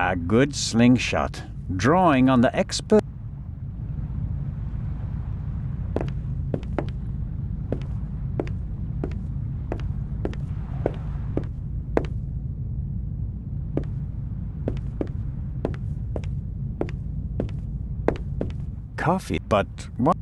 A good slingshot. Drawing on the expert. Coffee, but what?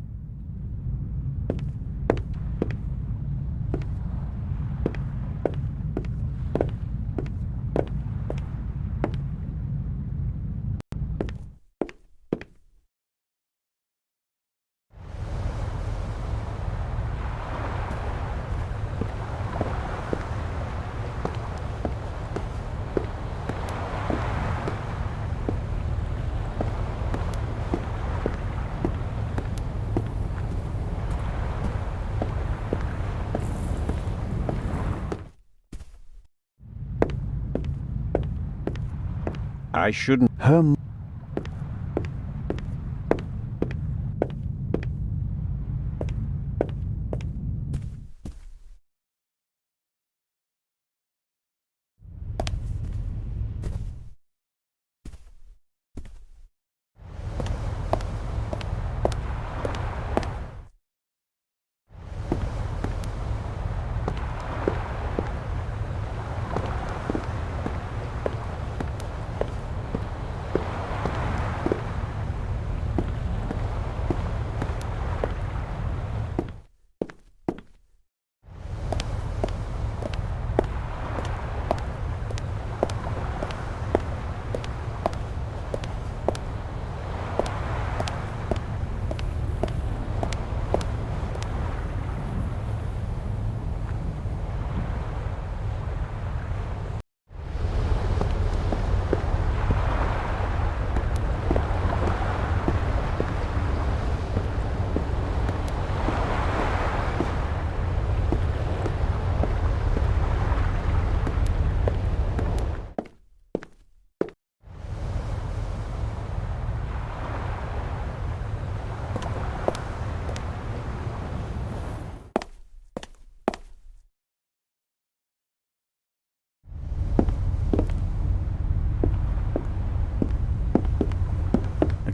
I shouldn't.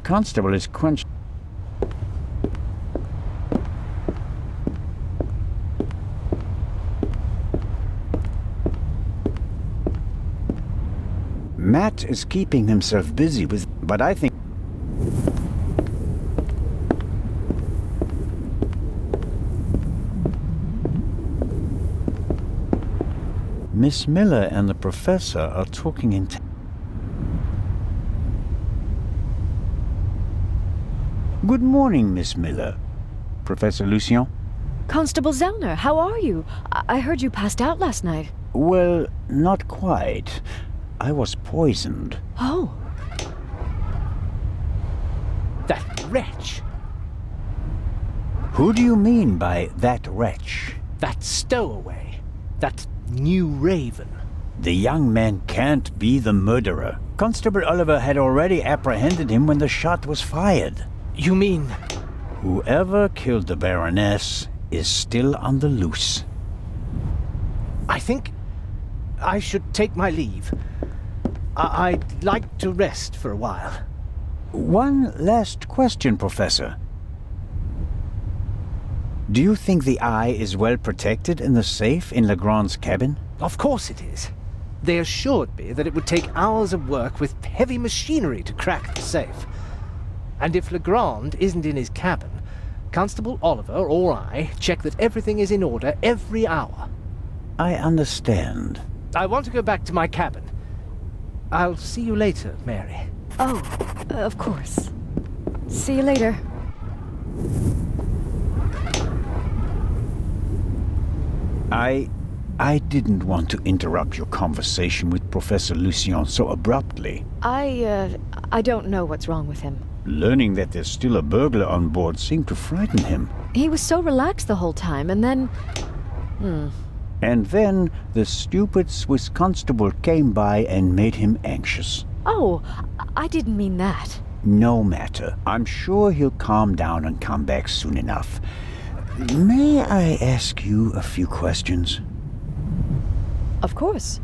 Constable is quenched. Matt is keeping himself busy with, but I think Miss Miller and the professor are talking in Good morning, Miss Miller. Professor Lucien? Constable Zellner, how are you? I heard you passed out last night. Well, not quite. I was poisoned. Oh. That wretch! Who do you mean by that wretch? That stowaway. That new raven. The young man can't be the murderer. Constable Oliver had already apprehended him when the shot was fired. You mean... Whoever killed the Baroness is still on the loose. I think I should take my leave. I'd like to rest for a while. One last question, Professor. Do you think the eye is well protected in the safe in Legrand's cabin? Of course it is. They assured me that it would take hours of work with heavy machinery to crack the safe. And if Legrand isn't in his cabin, Constable Oliver or I check that everything is in order every hour. I understand. I want to go back to my cabin. I'll see you later, Mary. Oh, of course. See you later. I didn't want to interrupt your conversation with Professor Lucien so abruptly. I don't know what's wrong with him. Learning that there's still a burglar on board seemed to frighten him. He was so relaxed the whole time, and then... And then the stupid Swiss constable came by and made him anxious. Oh, I didn't mean that. No matter. I'm sure he'll calm down and come back soon enough. May I ask you a few questions? Of course.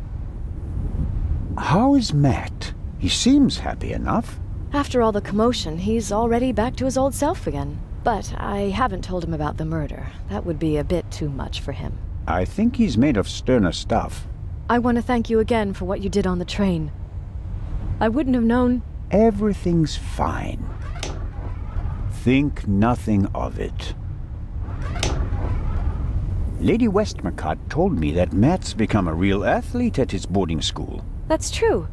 How is Matt? He seems happy enough. After all the commotion, he's already back to his old self again. But I haven't told him about the murder. That would be a bit too much for him. I think he's made of sterner stuff. I want to thank you again for what you did on the train. I wouldn't have known... Everything's fine. Think nothing of it. Lady Westmacott told me that Matt's become a real athlete at his boarding school. That's true.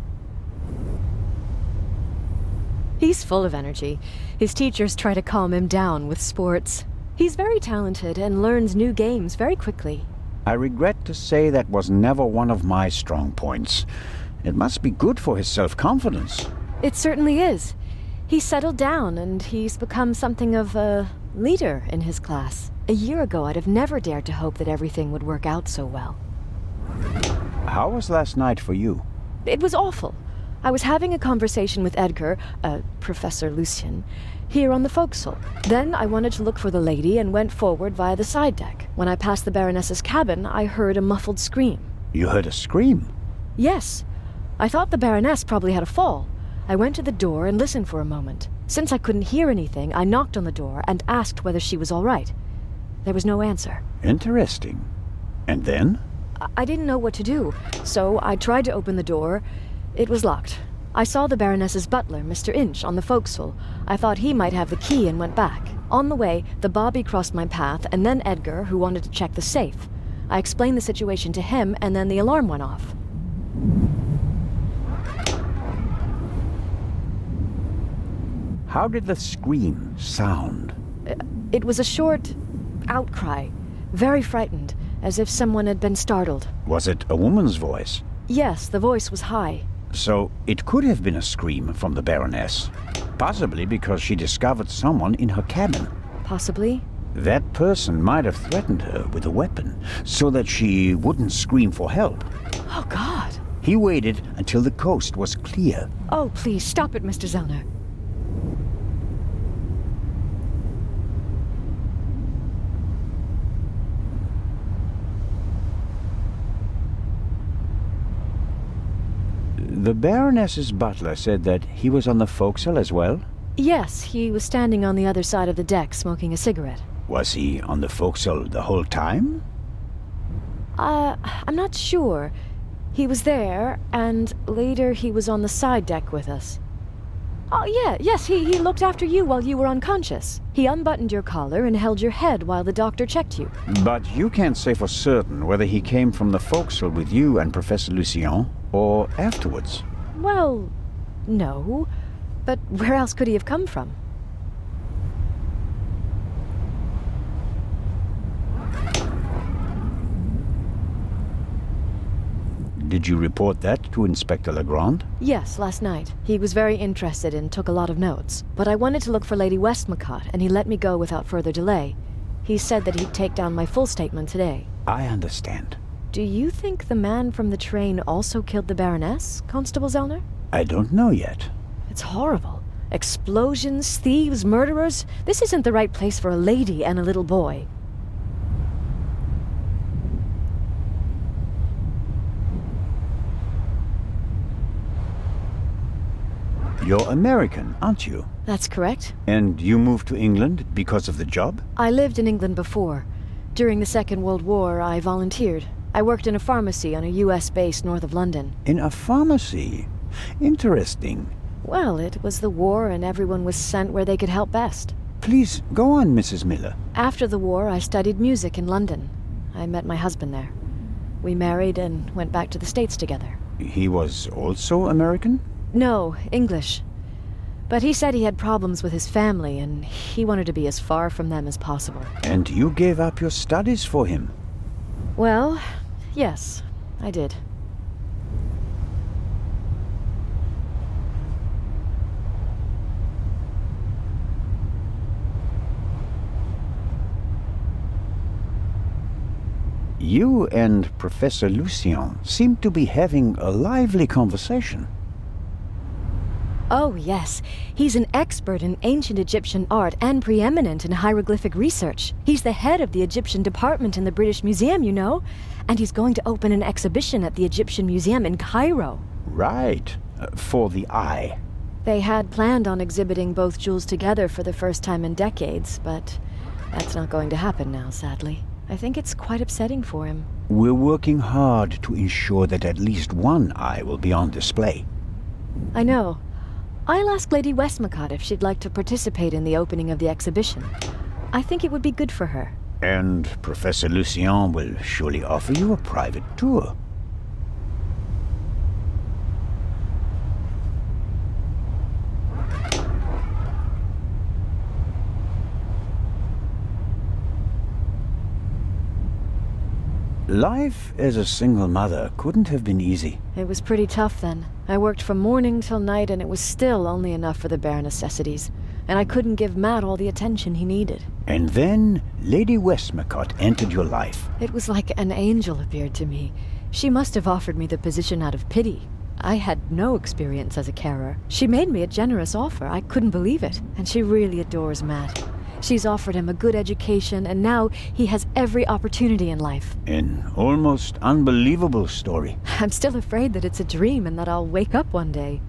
He's full of energy. His teachers try to calm him down with sports. He's very talented and learns new games very quickly. I regret to say that was never one of my strong points. It must be good for his self-confidence. It certainly is. He's settled down and he's become something of a leader in his class. A year ago, I'd have never dared to hope that everything would work out so well. How was last night for you? It was awful. I was having a conversation with Edgar, Professor Lucien, here on the forecastle. Then I wanted to look for the lady and went forward via the side deck. When I passed the Baroness's cabin, I heard a muffled scream. You heard a scream? Yes. I thought the Baroness probably had a fall. I went to the door and listened for a moment. Since I couldn't hear anything, I knocked on the door and asked whether she was all right. There was no answer. Interesting. And then? I didn't know what to do, so I tried to open the door. It was locked. I saw the Baroness's butler, Mr. Inch, on the forecastle. I thought he might have the key and went back. On the way, the bobby crossed my path, and then Edgar, who wanted to check the safe. I explained the situation to him, and then the alarm went off. How did the scream sound? It was a short outcry, very frightened, as if someone had been startled. Was it a woman's voice? Yes, the voice was high. So it could have been a scream from the Baroness. Possibly because she discovered someone in her cabin. Possibly. That person might have threatened her with a weapon, so that she wouldn't scream for help. Oh, God. He waited until the coast was clear. Oh, please, stop it, Mr. Zellner. The Baroness's butler said that he was on the forecastle as well? Yes, he was standing on the other side of the deck smoking a cigarette. Was he on the forecastle the whole time? I'm not sure. He was there, and later he was on the side deck with us. Oh, yes, he looked after you while you were unconscious. He unbuttoned your collar and held your head while the doctor checked you. But you can't say for certain whether he came from the forecastle with you and Professor Lucien, or afterwards. Well, no. But where else could he have come from? Did you report that to Inspector Legrand? Yes, last night. He was very interested and took a lot of notes. But I wanted to look for Lady Westmacott, and he let me go without further delay. He said that he'd take down my full statement today. I understand. Do you think the man from the train also killed the Baroness, Constable Zellner? I don't know yet. It's horrible. Explosions, thieves, murderers. This isn't the right place for a lady and a little boy. You're American, aren't you? That's correct. And you moved to England because of the job? I lived in England before. During the Second World War, I volunteered. I worked in a pharmacy on a US base north of London. In a pharmacy? Interesting. Well, it was the war and everyone was sent where they could help best. Please, go on, Mrs. Miller. After the war, I studied music in London. I met my husband there. We married and went back to the States together. He was also American? No, English. But he said he had problems with his family and he wanted to be as far from them as possible. And you gave up your studies for him? Well, yes, I did. You and Professor Lucien seem to be having a lively conversation. Oh, yes. He's an expert in ancient Egyptian art and preeminent in hieroglyphic research. He's the head of the Egyptian department in the British Museum, you know. And he's going to open an exhibition at the Egyptian Museum in Cairo. Right. For the eye. They had planned on exhibiting both jewels together for the first time in decades, but that's not going to happen now, sadly. I think it's quite upsetting for him. We're working hard to ensure that at least one eye will be on display. I know. I'll ask Lady Westmacott if she'd like to participate in the opening of the exhibition. I think it would be good for her. And Professor Lucien will surely offer you a private tour. Life as a single mother couldn't have been easy. It was pretty tough then. I worked from morning till night, and it was still only enough for the bare necessities. And I couldn't give Matt all the attention he needed. And then Lady Westmacott entered your life. It was like an angel appeared to me. She must have offered me the position out of pity. I had no experience as a carer. She made me a generous offer. I couldn't believe it. And she really adores Matt. She's offered him a good education, and now he has every opportunity in life. An almost unbelievable story. I'm still afraid that it's a dream and that I'll wake up one day.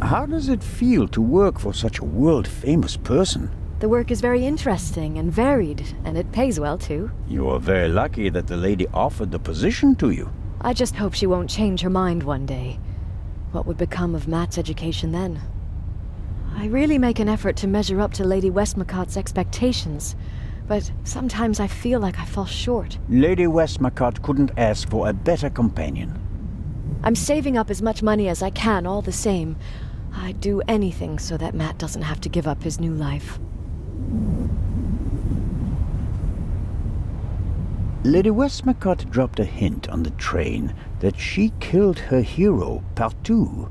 How does it feel to work for such a world-famous person? The work is very interesting and varied, and it pays well, too. You are very lucky that the lady offered the position to you. I just hope she won't change her mind one day. What would become of Matt's education then? I really make an effort to measure up to Lady Westmacott's expectations, but sometimes I feel like I fall short. Lady Westmacott couldn't ask for a better companion. I'm saving up as much money as I can all the same. I'd do anything so that Matt doesn't have to give up his new life. Lady Westmacott dropped a hint on the train that she killed her hero, Partout.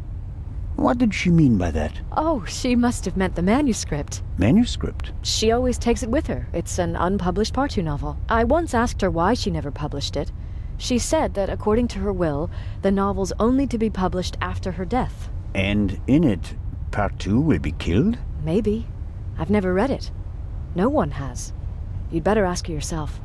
What did she mean by that? Oh, she must have meant the manuscript. Manuscript? She always takes it with her. It's an unpublished Partout novel. I once asked her why she never published it. She said that according to her will, the novel's only to be published after her death. And in it, Partout will be killed? Maybe. I've never read it. No one has. You'd better ask her yourself.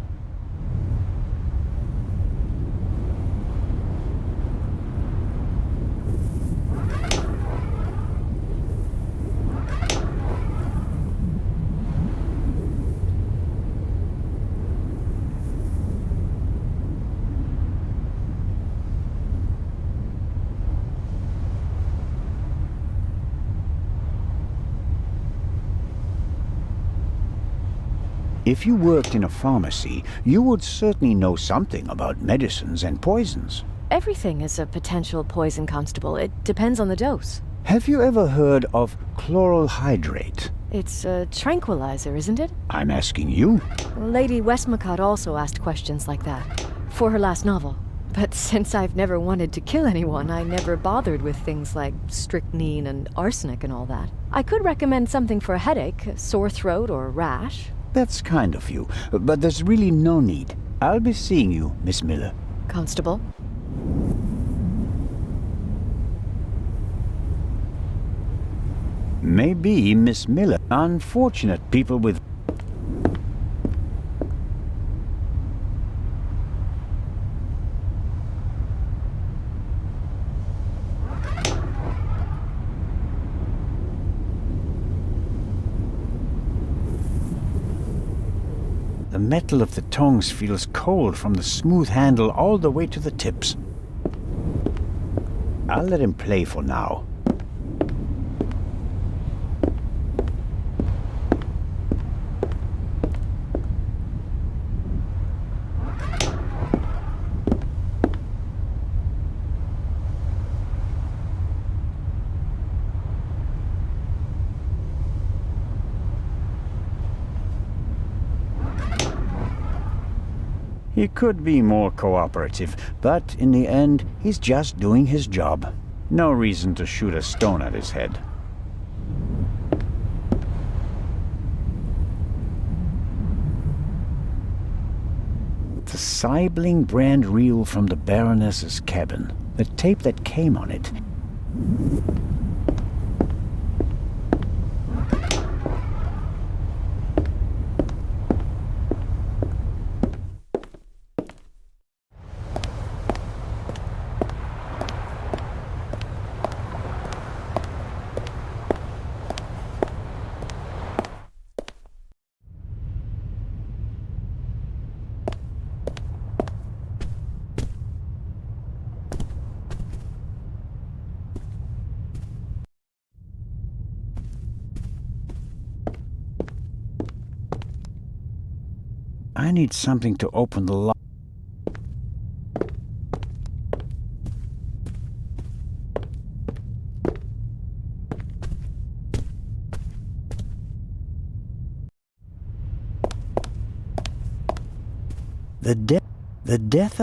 If you worked in a pharmacy, you would certainly know something about medicines and poisons. Everything is a potential poison, Constable. It depends on the dose. Have you ever heard of chloral hydrate? It's a tranquilizer, isn't it? I'm asking you. Lady Westmacott also asked questions like that, for her last novel. But since I've never wanted to kill anyone, I never bothered with things like strychnine and arsenic and all that. I could recommend something for a headache, a sore throat, or a rash. That's kind of you, but there's really no need. I'll be seeing you, Miss Miller. Constable? Maybe Miss Miller. Unfortunate people with... The metal of the tongs feels cold from the smooth handle all the way to the tips. I'll let him play for now. He could be more cooperative, but in the end, he's just doing his job. No reason to shoot a stone at his head. The Sibling brand reel from the Baroness's cabin. The tape that came on it. I need something to open the lock. The death